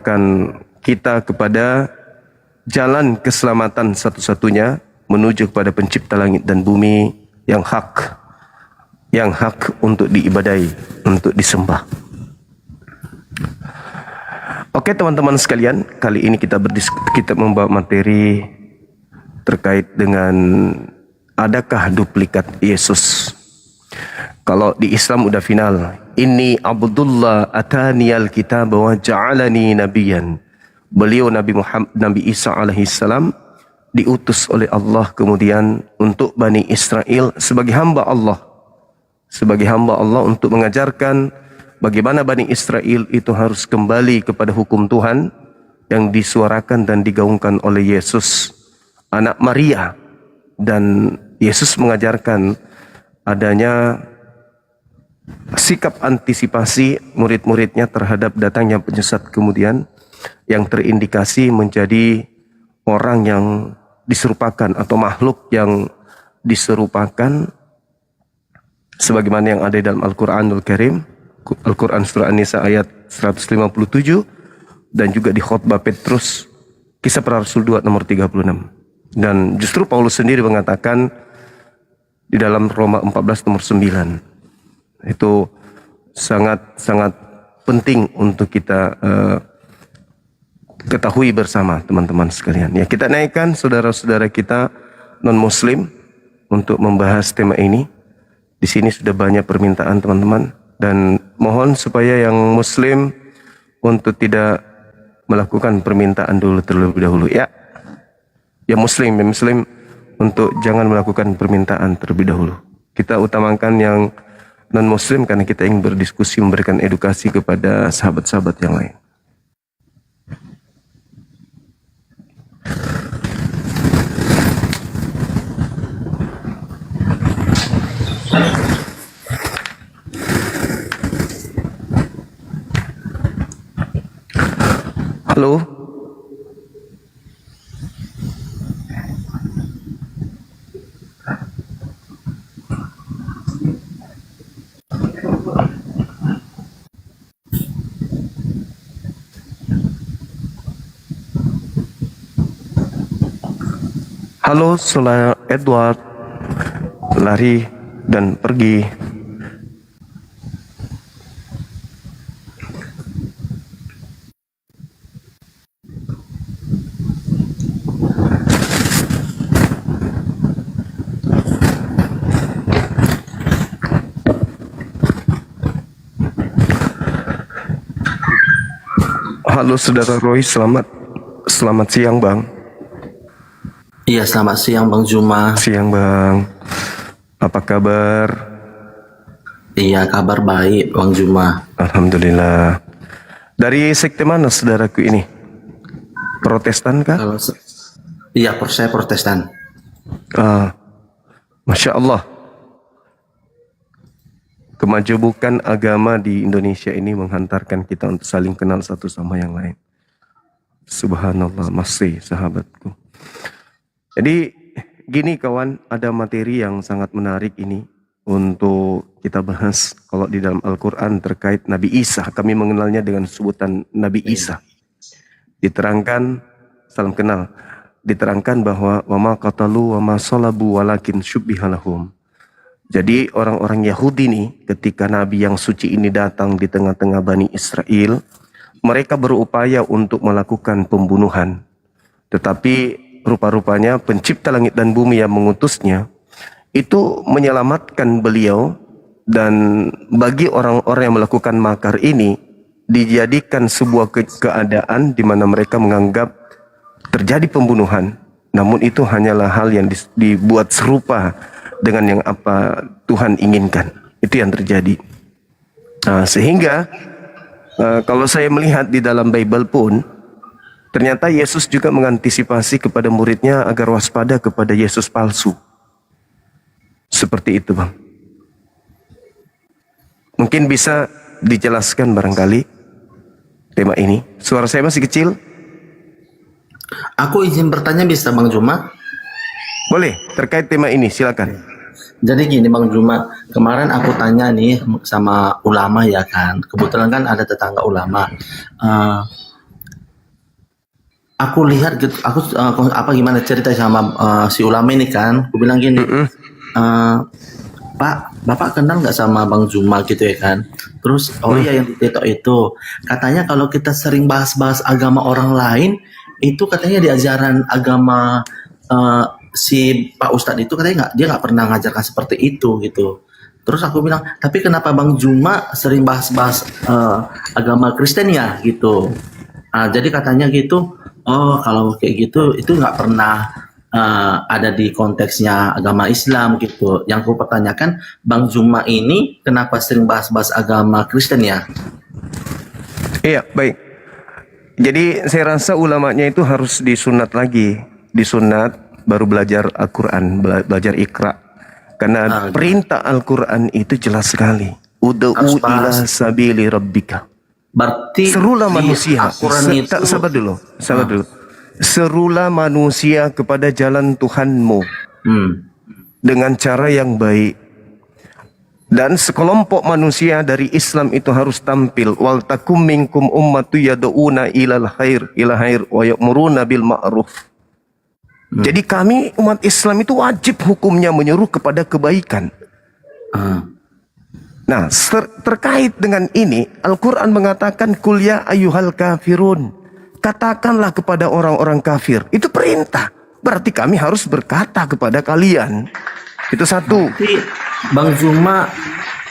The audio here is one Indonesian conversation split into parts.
mengarahkan kita kepada jalan keselamatan satu-satunya menuju kepada pencipta langit dan bumi yang hak untuk diibadai, untuk disembah. Oke teman-teman sekalian, kali ini kita membawa materi terkait dengan adakah duplikat Yesus. Kalau di Islam udah final, inni Abdullah ataniyal kitab wa ja'alani nabiyan. Beliau Nabi Isa alaihissalam diutus oleh Allah kemudian untuk Bani Israel sebagai hamba Allah. Sebagai hamba Allah untuk mengajarkan bagaimana Bani Israel itu harus kembali kepada hukum Tuhan yang disuarakan dan digaungkan oleh Yesus, anak Maria. Dan Yesus mengajarkan adanya sikap antisipasi murid-muridnya terhadap datangnya penyesat kemudian yang terindikasi menjadi orang yang diserupakan atau makhluk yang diserupakan sebagaimana yang ada dalam Al-Quranul Karim, Al-Quran Surah An-Nisa ayat 157 dan juga di khutbah Petrus Kisah Para Rasul 2 nomor 36. Dan justru Paulus sendiri mengatakan di dalam Roma 14 nomor 9. Itu sangat penting untuk kita ketahui bersama teman-teman sekalian. Ya, kita naikkan saudara-saudara kita non-muslim untuk membahas tema ini. Di sini sudah banyak permintaan teman-teman dan mohon supaya yang muslim untuk tidak melakukan permintaan dulu terlebih dahulu ya. Yang muslim untuk jangan melakukan permintaan terlebih dahulu. Kita utamakan yang non-muslim karena kita ingin berdiskusi, memberikan edukasi kepada sahabat-sahabat yang lain. Halo. Halo, Saudara Edward. Lari dan pergi. Halo Saudara Roy, selamat siang Bang. Iya, selamat siang Bang Juma. Siang Bang. Apa kabar? Iya, kabar baik Bang Juma. Alhamdulillah. Dari sekte mana saudaraku ini? Protestan kah? Iya, saya Protestan. Masya Allah. Kemajemukan agama di Indonesia ini menghantarkan kita untuk saling kenal satu sama yang lain. Subhanallah, masih sahabatku. Jadi gini kawan, ada materi yang sangat menarik ini untuk kita bahas. Kalau di dalam Al-Quran terkait Nabi Isa, kami mengenalnya dengan sebutan Nabi Isa. Diterangkan, salam kenal, diterangkan bahwa wama qatalu wama salabu walakin syubbihalahum. Jadi orang-orang Yahudi nih ketika Nabi yang suci ini datang di tengah-tengah Bani Israel, mereka berupaya untuk melakukan pembunuhan. Tetapi rupa-rupanya pencipta langit dan bumi yang mengutusnya itu menyelamatkan beliau. Dan bagi orang-orang yang melakukan makar ini dijadikan sebuah keadaan di mana mereka menganggap terjadi pembunuhan. Namun itu hanyalah hal yang dibuat serupa dengan yang apa Tuhan inginkan. Itu yang terjadi. Sehingga kalau saya melihat di dalam Bible pun, ternyata Yesus juga mengantisipasi kepada muridnya agar waspada kepada Yesus palsu. Seperti itu Bang. Mungkin bisa dijelaskan barangkali tema ini. Suara saya masih kecil? Aku izin bertanya bisa Bang Juma? Boleh, terkait tema ini silakan. Jadi gini Bang Juma, kemarin aku tanya nih sama ulama ya kan. Kebetulan kan ada tetangga ulama. aku lihat gitu, apa gimana cerita sama si ulama ini kan, aku bilang gini, Pak, Bapak kenal nggak sama Bang Zuma gitu ya kan? Terus, oh iya yang di TikTok itu, katanya kalau kita sering bahas-bahas agama orang lain, itu katanya di ajaran agama si Pak Ustadz itu katanya dia nggak pernah ngajarkan seperti itu gitu. Terus aku bilang, tapi kenapa Bang Zuma sering bahas-bahas agama Kristen ya gitu? Jadi katanya gitu, oh kalau kayak gitu itu nggak pernah ada di konteksnya agama Islam gitu. Yang aku pertanyakan, Bang Zuma ini kenapa sering bahas-bahas agama Kristen ya? Iya, baik. Jadi saya rasa ulamanya itu harus disunat lagi. Disunat baru belajar Al-Quran, belajar Iqra. Karena perintah Al-Quran itu jelas sekali. Ud'u Harus ila bahas. sabili rabbika. Berarti Serulah di manusia. Al-Quran itu Sabar dulu. Serulah manusia kepada jalan Tuhanmu dengan cara yang baik. Dan sekelompok manusia dari Islam itu harus tampil. Wal takum minkum ummatu yad'una ilal khair wa ya'muruna bil ma'ruf. Jadi kami umat Islam itu wajib hukumnya menyuruh kepada kebaikan. Nah, terkait dengan ini, Al-Quran mengatakan kul ya ayyuhal kafirun. Katakanlah kepada orang-orang kafir. Itu perintah. Berarti kami harus berkata kepada kalian. Itu satu. Berarti Bang Zuma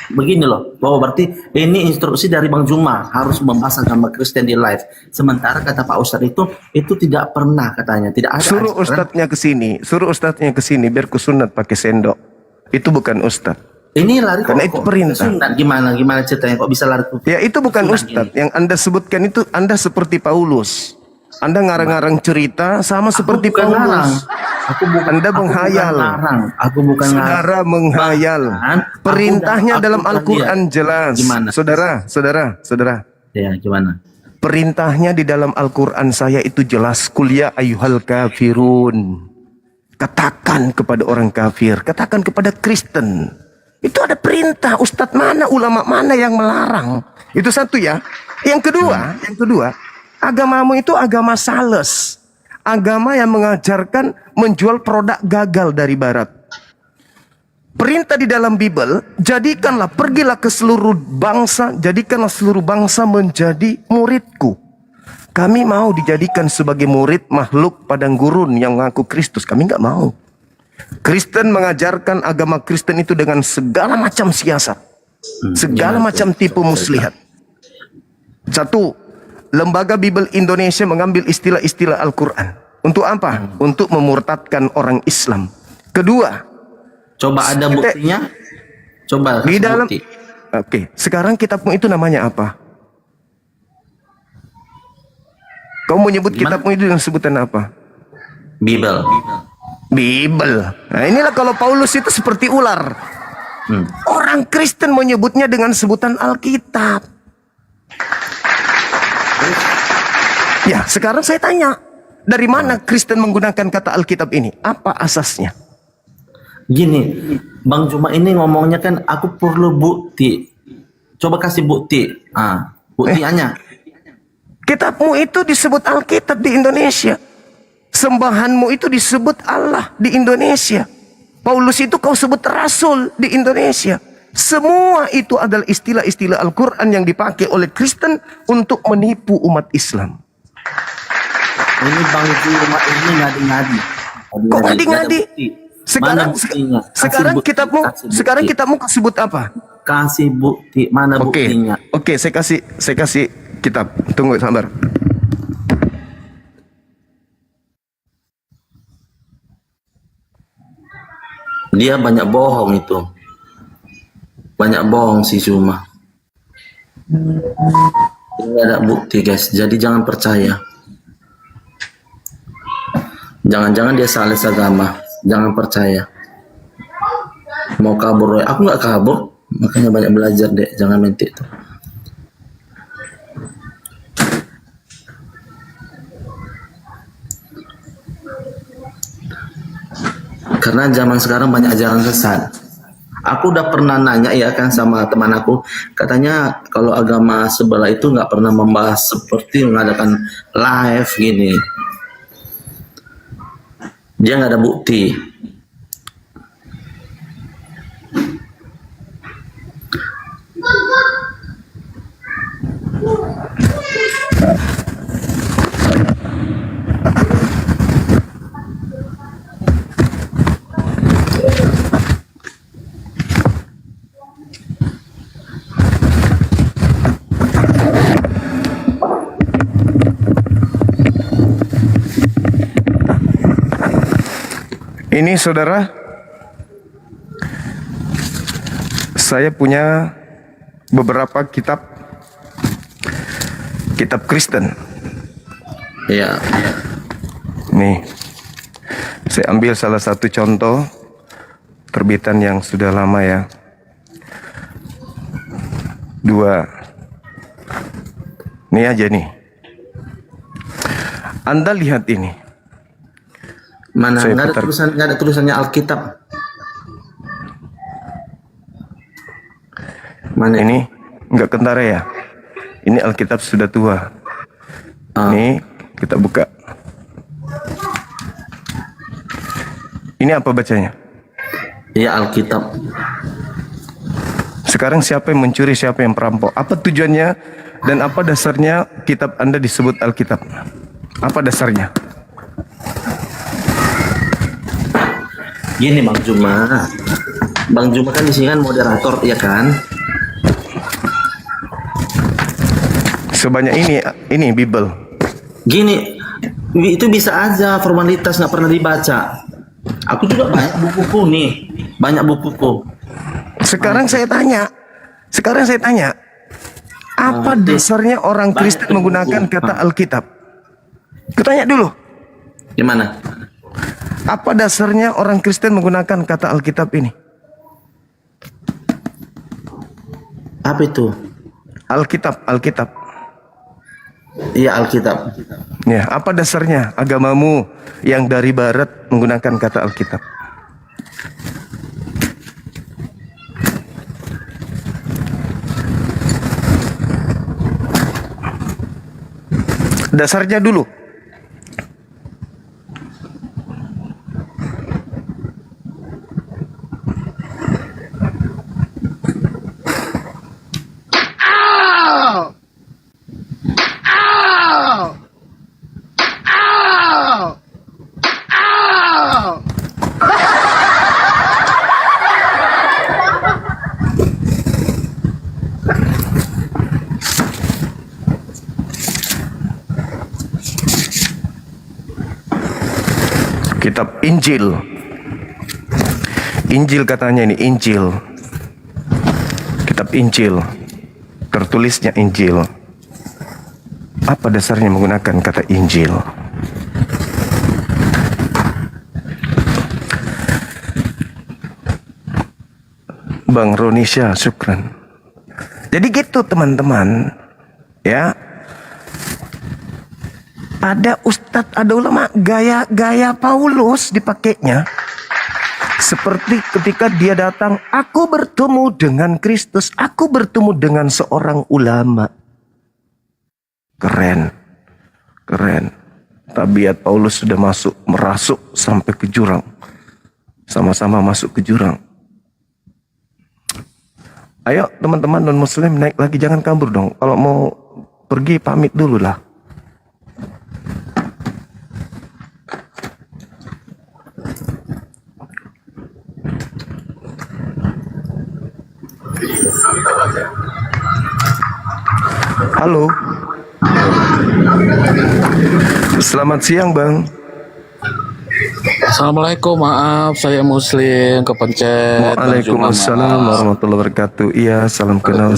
begini loh, bahwa berarti ini instruksi dari Bang Zuma harus membahas agama Kristen di live. Sementara kata Pak Ustadz itu tidak pernah katanya, tidak ada. Suruh ustadznya ke sini biar kusunat pakai sendok. Itu bukan ustadz. Ini lari Karena itu perintah. Sunat gimana ceritanya kok bisa lari ke Ya itu bukan ustadz. Yang Anda sebutkan itu Anda seperti Paulus. Anda ngarang-ngarang cerita sama seperti Paulus. Anda menghayal. Aku bukan Saudara menghayal. Perintahnya dalam Al-Quran jelas. Gimana? Saudara. Ya, gimana? Perintahnya di dalam Al-Quran saya itu jelas. Qul ya ayyuhal kafirun. Katakan kepada orang kafir. Katakan kepada Kristen. Itu ada perintah. Ustadz mana, ulama mana yang melarang. Itu satu ya. Yang kedua. Agamamu itu agama sales. Agama yang mengajarkan menjual produk gagal dari barat. Perintah di dalam Bible, pergilah ke seluruh bangsa, jadikanlah seluruh bangsa menjadi muridku. Kami mau dijadikan sebagai murid makhluk padang gurun yang mengaku Kristus. Kami nggak mau. Kristen mengajarkan agama Kristen itu dengan segala macam siasat. Segala macam tipu muslihat. Satu, Lembaga Bible Indonesia mengambil istilah-istilah Al-Quran. Untuk apa? Untuk memurtadkan orang Islam. Kedua, coba ada buktinya. Coba di dalam bukti. Oke, sekarang kitabmu itu namanya apa? Kau menyebut kitabmu itu dengan sebutan apa? Bible. Nah, inilah kalau Paulus itu seperti ular. Orang Kristen menyebutnya dengan sebutan Alkitab. Ya, sekarang saya tanya, dari mana Kristen menggunakan kata Alkitab ini? Apa asasnya? Gini, Bang Zuma ini ngomongnya kan aku perlu bukti. Coba kasih bukti. Buktiannya. Kitabmu itu disebut Alkitab di Indonesia. Sembahanmu itu disebut Allah di Indonesia. Paulus itu kau sebut Rasul di Indonesia. Semua itu adalah istilah-istilah Al-Quran yang dipakai oleh Kristen untuk menipu umat Islam. Ini Bang Zuma ini ngadi-ngadi. Kok ngadi-ngadi? Sekarang kitabmu sebut apa? Kasih bukti. Mana buktinya? Oke, saya kasih kitab. Tunggu, sabar. Dia banyak bohong itu. Banyak bohong si Zuma. Ini ada bukti guys. Jadi jangan percaya. Jangan-jangan dia salah agama. Jangan percaya. Mau kabur, aku nggak kabur. Makanya banyak belajar deh. Jangan minta itu. Karena zaman sekarang banyak ajaran sesat. Aku udah pernah nanya ya kan sama teman aku. Katanya kalau agama sebelah itu nggak pernah membahas seperti mengadakan live gini. Dia nggak ada bukti. Ini saudara, saya punya beberapa kitab Kristen. Iya. Nih, saya ambil salah satu contoh terbitan yang sudah lama ya. 2. Ini aja nih. Anda lihat ini. Mana Saya nggak ada putar. tulisan, nggak ada tulisannya Alkitab. Mana Ini enggak kentara ya. Ini Alkitab sudah tua. Nih, kita buka. Ini apa bacanya? Iya, Alkitab. Sekarang siapa yang mencuri, siapa yang perampok? Apa tujuannya dan apa dasarnya kitab Anda disebut Alkitab? Apa dasarnya? Gini Bang Juma. Bang Juma kan di sini kan moderator, ya kan? Sebanyak ini Bible. Gini, itu bisa aja formalitas nggak pernah dibaca. Aku juga banyak bukuku nih, banyak bukuku. Sekarang saya tanya, apa dasarnya orang Banyak Kristen menggunakan buku. kata Alkitab? Kutanya dulu, Gimana? apa dasarnya orang Kristen menggunakan kata Alkitab ini? Apa itu? Alkitab. Iya, Alkitab. Ya, apa dasarnya agamamu yang dari barat menggunakan kata Alkitab? Dasarnya dulu. Kitab Injil. Injil katanya ini Injil. Kitab Injil. Tertulisnya Injil. Apa dasarnya menggunakan kata Injil? Bang Ronisha, syukran. Jadi gitu teman-teman. Ya. Ada ustadz, ada ulama, gaya Paulus dipakainya. Seperti ketika dia datang, aku bertemu dengan Kristus, aku bertemu dengan seorang ulama. Keren. Tabiat Paulus sudah merasuk sampai ke jurang. Sama-sama masuk ke jurang. Ayo teman-teman non-muslim naik lagi, jangan kabur dong. Kalau mau pergi pamit dulu lah. Halo. Selamat siang, Bang. Assalamualaikum, maaf saya muslim kepencet. Waalaikumsalam warahmatullahi wabarakatuh. Iya, salam kenal.